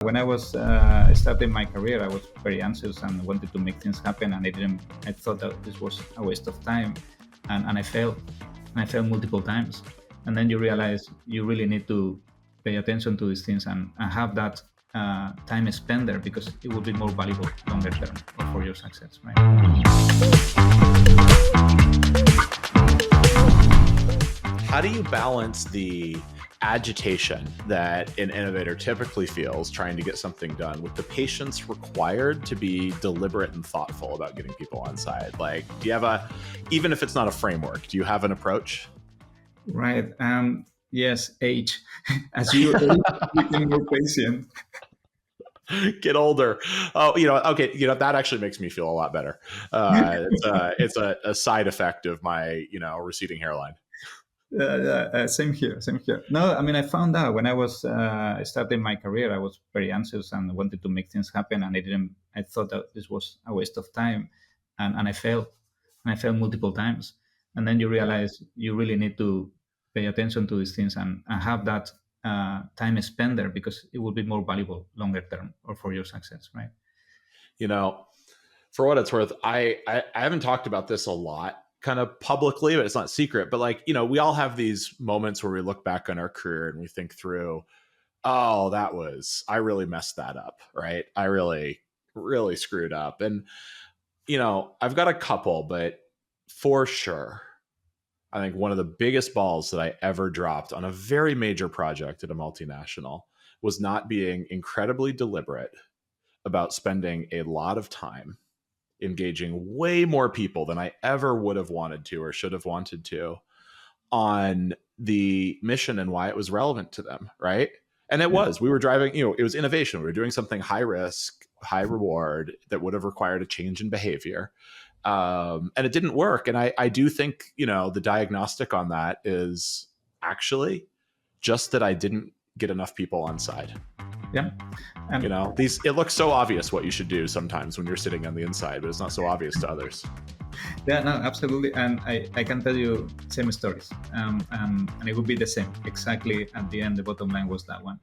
When I was starting my career, I was very anxious and wanted to make things happen, and I thought that this was a waste of time, and I failed. And I failed multiple times, and then you realize you really need to pay attention to these things and have that time spent there, because it will be more valuable longer term for your success, right? How do you balance the agitation that an innovator typically feels trying to get something done with the patience required to be deliberate and thoughtful about getting people on side? Like, do you have even if it's not a framework, do you have an approach? Right. Yes, age. As you age, you become more patient. Get older. Oh, okay. That actually makes me feel a lot better. It's a side effect of my, receding hairline. Same here, same here. No, I mean, I found out when I was starting my career, I was very anxious and wanted to make things happen, and I thought that this was a waste of time, and I failed. And I failed multiple times, and then you realize you really need to pay attention to these things and have that time spent there, because it will be more valuable longer term or for your success, right? For what it's worth, I haven't talked about this a lot kind of publicly, but it's not secret. But we all have these moments where we look back on our career and we think through, oh, I really messed that up, right? I really, really screwed up. And, I've got a couple, but for sure, I think one of the biggest balls that I ever dropped on a very major project at a multinational was not being incredibly deliberate about spending a lot of time engaging way more people than I ever would have wanted to or should have wanted to on the mission and why it was relevant to them, right? And we were driving, it was innovation. We were doing something high risk, high reward that would have required a change in behavior. And it didn't work. And I do think, the diagnostic on that is actually just that I didn't get enough people on side. Yeah. It looks so obvious what you should do sometimes when you're sitting on the inside, but it's not so obvious to others. Yeah, no, absolutely. And I can tell you same stories. And it would be the same. Exactly at the end, the bottom line was that one.